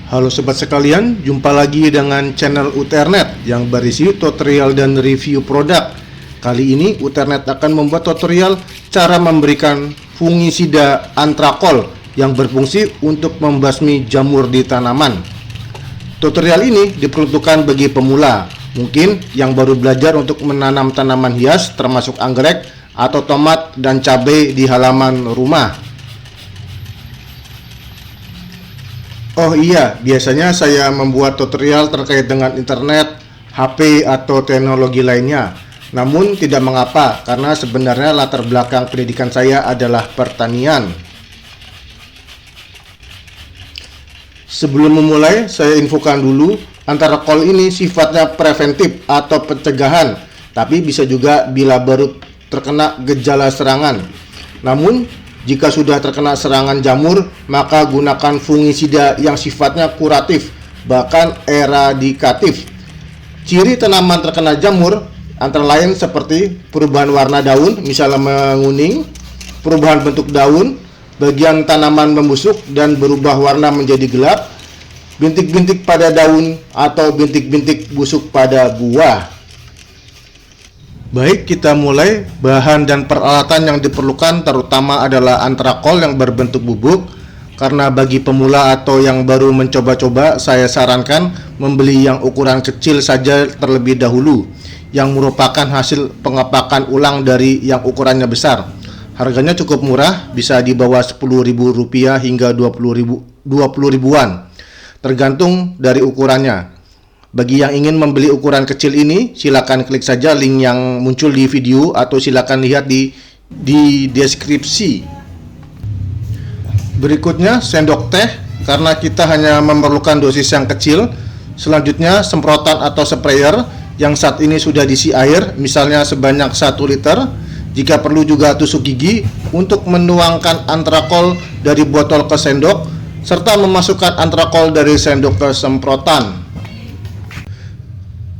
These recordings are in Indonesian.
Halo sobat sekalian, jumpa lagi dengan channel Uternet yang berisi tutorial dan review produk. Kali ini Uternet akan membuat tutorial cara memberikan fungisida antrakol yang berfungsi untuk membasmi jamur di tanaman. Tutorial ini diperuntukkan bagi pemula, mungkin yang baru belajar untuk menanam tanaman hias termasuk anggrek atau tomat dan cabai di halaman rumah. Oh iya, biasanya saya membuat tutorial terkait dengan internet, HP, atau teknologi lainnya. Namun tidak mengapa, karena sebenarnya latar belakang pendidikan saya adalah pertanian. Sebelum memulai, saya infokan dulu, antrakol ini sifatnya preventif atau pencegahan, tapi bisa juga bila baru terkena gejala serangan. Namun, jika sudah terkena serangan jamur, maka gunakan fungisida yang sifatnya kuratif, bahkan eradikatif. Ciri tanaman terkena jamur antara lain seperti perubahan warna daun, misalnya menguning, perubahan bentuk daun, bagian tanaman membusuk dan berubah warna menjadi gelap, bintik-bintik pada daun, atau bintik-bintik busuk pada buah. Baik, kita mulai. Bahan dan peralatan yang diperlukan terutama adalah antrakol yang berbentuk bubuk. Karena bagi pemula atau yang baru mencoba-coba, saya sarankan membeli yang ukuran kecil saja terlebih dahulu, yang merupakan hasil pengepakan ulang dari yang ukurannya besar. Harganya cukup murah, bisa di bawah Rp10.000 hingga Rp20.000-an, tergantung dari ukurannya. Bagi yang ingin membeli ukuran kecil ini, silakan klik saja link yang muncul di video atau silakan lihat di deskripsi. Berikutnya sendok teh, karena kita hanya memerlukan dosis yang kecil. Selanjutnya semprotan atau sprayer yang saat ini sudah diisi air, misalnya sebanyak 1 liter. Jika perlu juga tusuk gigi untuk menuangkan antrakol dari botol ke sendok, serta memasukkan antrakol dari sendok ke semprotan.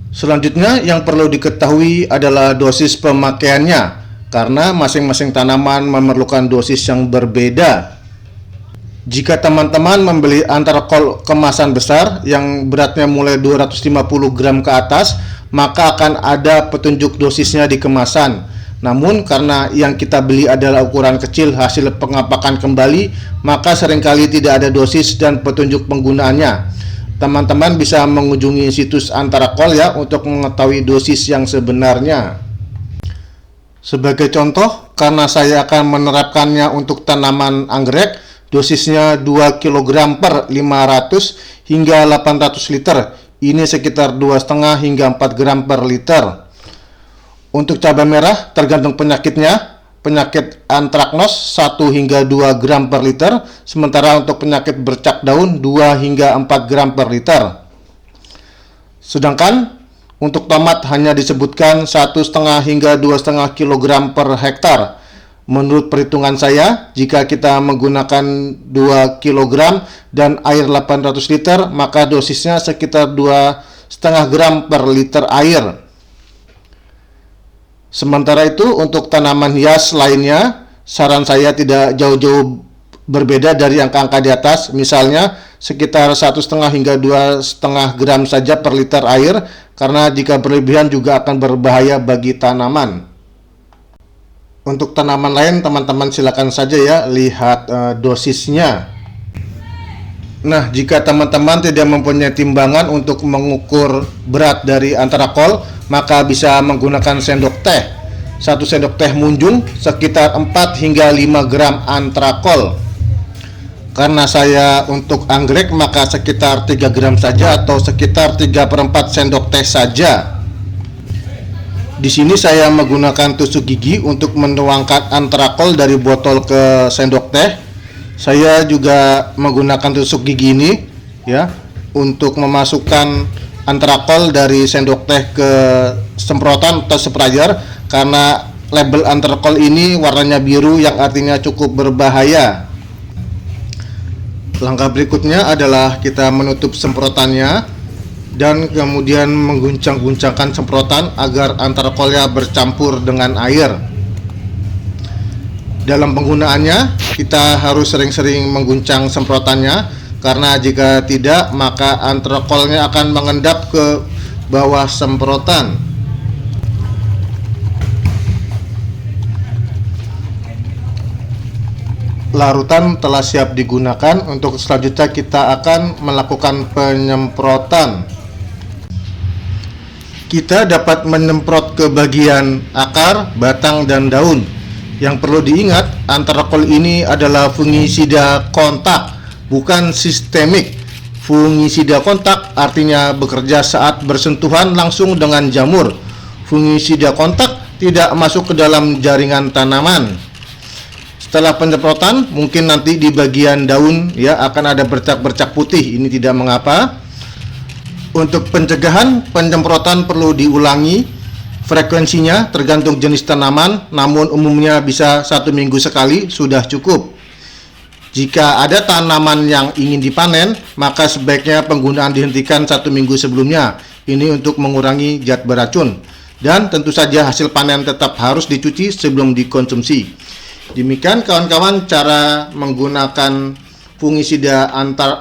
Selanjutnya yang perlu diketahui adalah dosis pemakaiannya, karena masing-masing tanaman memerlukan dosis yang berbeda. Jika teman-teman membeli antrakol kemasan besar yang beratnya mulai 250 gram ke atas, maka akan ada petunjuk dosisnya di kemasan. Namun karena yang kita beli adalah ukuran kecil hasil pengepakan kembali, maka seringkali tidak ada dosis dan petunjuk penggunaannya. Teman-teman bisa mengunjungi situs antrakol ya untuk mengetahui dosis yang sebenarnya. Sebagai contoh, karena saya akan menerapkannya untuk tanaman anggrek, dosisnya 2 kg per 500 hingga 800 liter. Ini sekitar 2,5 hingga 4 gram per liter. Untuk cabai merah tergantung penyakitnya. Penyakit antraknos 1 hingga 2 gram per liter, sementara untuk penyakit bercak daun 2 hingga 4 gram per liter. Sedangkan untuk tomat hanya disebutkan 1,5 hingga 2,5 kg per hektar. Menurut perhitungan saya, jika kita menggunakan 2 kg dan air 800 liter, maka dosisnya sekitar 2,5 gram per liter air. Sementara itu untuk tanaman hias lainnya, saran saya tidak jauh-jauh berbeda dari angka-angka di atas, misalnya sekitar 1,5 hingga 2,5 gram saja per liter air, karena jika berlebihan juga akan berbahaya bagi tanaman. Untuk tanaman lain teman-teman silakan saja ya lihat dosisnya. Nah, jika teman-teman tidak mempunyai timbangan untuk mengukur berat dari antrakol, maka bisa menggunakan sendok teh. 1 sendok teh munjung sekitar 4 hingga 5 gram antrakol. Karena saya untuk anggrek maka sekitar 3 gram saja atau sekitar 3/4 sendok teh saja. Di sini saya menggunakan tusuk gigi untuk menuangkan antrakol dari botol ke sendok teh. Saya juga menggunakan tusuk gigi ini ya untuk memasukkan antrakol dari sendok teh ke semprotan atau sprayer, karena label antrakol ini warnanya biru yang artinya cukup berbahaya. Langkah berikutnya adalah kita menutup semprotannya dan kemudian mengguncang-guncangkan semprotan agar antrakolnya bercampur dengan air. Dalam penggunaannya, kita harus sering-sering mengguncang semprotannya karena jika tidak maka antrakolnya akan mengendap ke bawah semprotan. Larutan telah siap digunakan. Untuk selanjutnya kita akan melakukan penyemprotan. Kita dapat menyemprot ke bagian akar, batang, dan daun. Yang perlu diingat, antrakol ini adalah fungisida kontak, bukan sistemik. Fungisida kontak artinya bekerja saat bersentuhan langsung dengan jamur. Fungisida kontak tidak masuk ke dalam jaringan tanaman. Setelah penyemprotan, mungkin nanti di bagian daun ya akan ada bercak-bercak putih. Ini tidak mengapa. Untuk pencegahan, penyemprotan perlu diulangi. Frekuensinya tergantung jenis tanaman, namun umumnya bisa 1 minggu sekali sudah cukup. Jika ada tanaman yang ingin dipanen, maka sebaiknya penggunaan dihentikan 1 minggu sebelumnya. Ini untuk mengurangi zat beracun. Dan tentu saja hasil panen tetap harus dicuci sebelum dikonsumsi. Demikian kawan-kawan cara menggunakan fungisida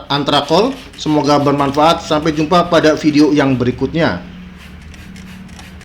antrakol. Semoga bermanfaat. Sampai jumpa pada video yang berikutnya.